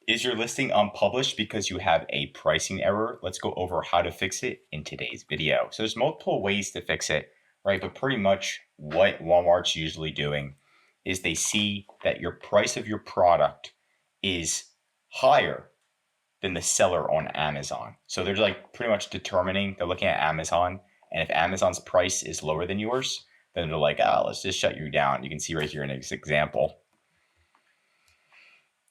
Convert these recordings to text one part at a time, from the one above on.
Is your listing unpublished because you have a pricing error? Let's go over how to fix it in today's video. So there's multiple ways to fix it, right? But pretty much what Walmart's usually doing is they see that your price of your product is higher than the seller on Amazon. So they're like pretty much determining, they're looking at Amazon, and if Amazon's price is lower than yours, then they're like, let's just shut you down. You can see right here in this example.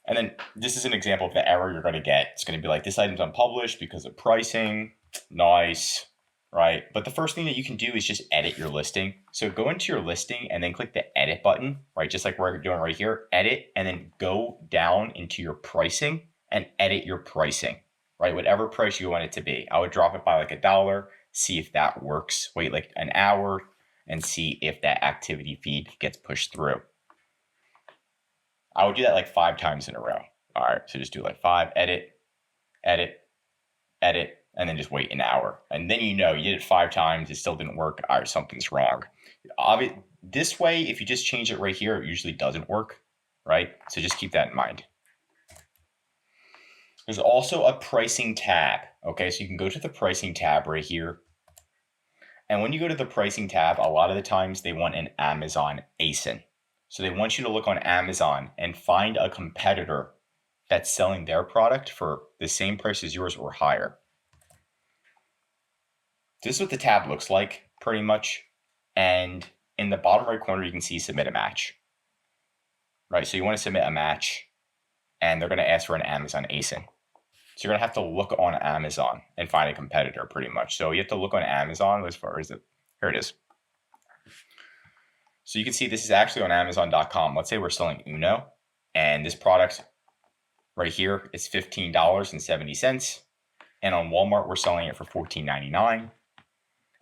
And then this is an example of the error you're going to get. It's going to be like, this item's unpublished because of pricing. Nice, right? But the first thing that you can do is just edit your listing. So go into your listing and then click the edit button, right? Just like we're doing right here, edit, and then go down into your pricing and edit your pricing, right? Whatever price you want it to be. I would drop it by like $1, see if that works. Wait like an hour and see if that activity feed gets pushed through. I would do that like 5 times in a row. All right, so just do like 5, edit, edit, edit, and then just wait an hour. And then you know you did it 5 times, it still didn't work. All right, something's wrong. This way, if you just change it right here, it usually doesn't work, right? So just keep that in mind. There's also a pricing tab. Okay, so you can go to the pricing tab right here. And when you go to the pricing tab, a lot of the times they want an Amazon ASIN. So they want you to look on Amazon and find a competitor that's selling their product for the same price as yours or higher. This is what the tab looks like, pretty much. And in the bottom right corner, you can see submit a match. Right, so you want to submit a match, and they're going to ask for an Amazon ASIN. So you're going to have to look on Amazon and find a competitor, pretty much. So you have to look on Amazon as far as here it is. So you can see this is actually on Amazon.com. Let's say we're selling Uno, and this product right here is $15.70. And on Walmart, we're selling it for $14.99.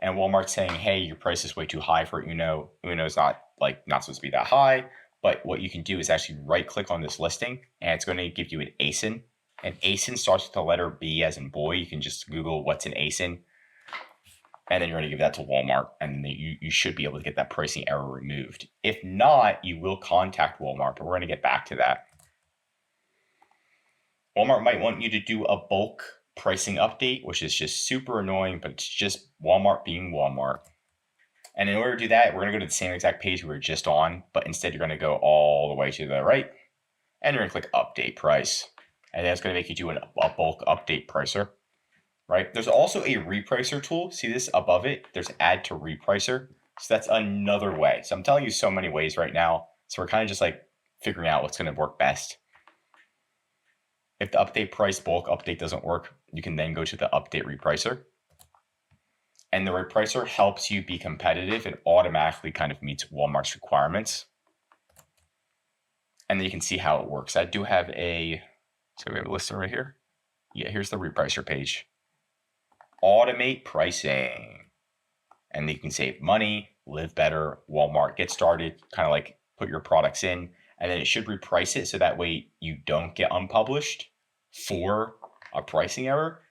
And Walmart's saying, hey, your price is way too high for Uno. Uno's not supposed to be that high. But what you can do is actually right click on this listing, and it's going to give you an ASIN. And ASIN starts with the letter B as in boy. You can just Google what's an ASIN. And then you're going to give that to Walmart, and then you should be able to get that pricing error removed. If not, you will contact Walmart, but we're going to get back to that. Walmart might want you to do a bulk pricing update, which is just super annoying, but it's just Walmart being Walmart. And in order to do that, we're going to go to the same exact page we were just on, but instead you're going to go all the way to the right, and you're going to click update price. And that's going to make you do a bulk update pricer. Right? There's also a Repricer tool. See this above it? There's add to Repricer. So that's another way. So I'm telling you so many ways right now. So we're kind of just like figuring out what's going to work best. If the update price bulk update doesn't work, you can then go to the update Repricer. And the Repricer helps you be competitive and automatically kind of meets Walmart's requirements. And then you can see how it works. I do have so we have a listing right here. Yeah, here's the Repricer page. Automate pricing, and you can save money, live better. Walmart, get started, kind of like put your products in, and then it should reprice it so that way you don't get unpublished for a pricing error,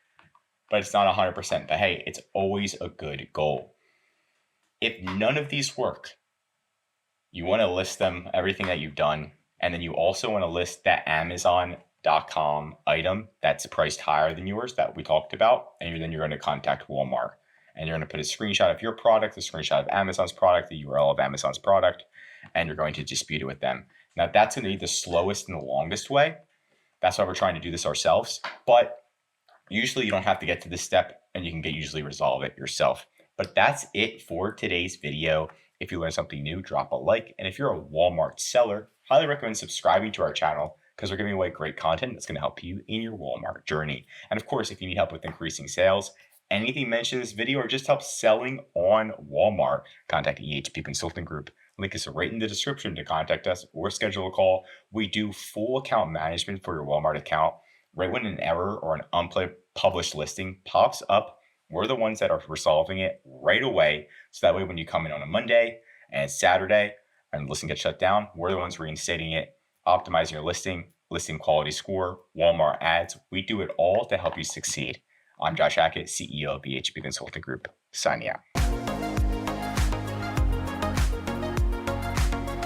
but it's not 100%. But hey, it's always a good goal. If none of these work, you want to list them, everything that you've done, and then you also want to list that Amazon.com item that's priced higher than yours that we talked about, and then you're going to contact Walmart, and you're going to put a screenshot of your product, a screenshot of Amazon's product, the URL of Amazon's product, and you're going to dispute it with them. Now that's going to be the slowest and the longest way. That's why we're trying to do this ourselves, but usually you don't have to get to this step, and you can usually resolve it yourself. But that's it for today's video. If you learned something new, drop a like, and if you're a Walmart seller, highly recommend subscribing to our channel, because we're giving away great content that's going to help you in your Walmart journey. And of course, if you need help with increasing sales, anything mentioned in this video, or just help selling on Walmart, contact EHP Consulting Group. Link is right in the description to contact us or schedule a call. We do full account management for your Walmart account. Right when an error or an unpublished listing pops up, we're the ones that are resolving it right away. So that way when you come in on a Monday and Saturday and the listing gets shut down, we're the ones reinstating it, optimizing your listing quality score, Walmart ads. We do it all to help you succeed. I'm Josh Hackett, CEO of BHP Consulting Group, signing out.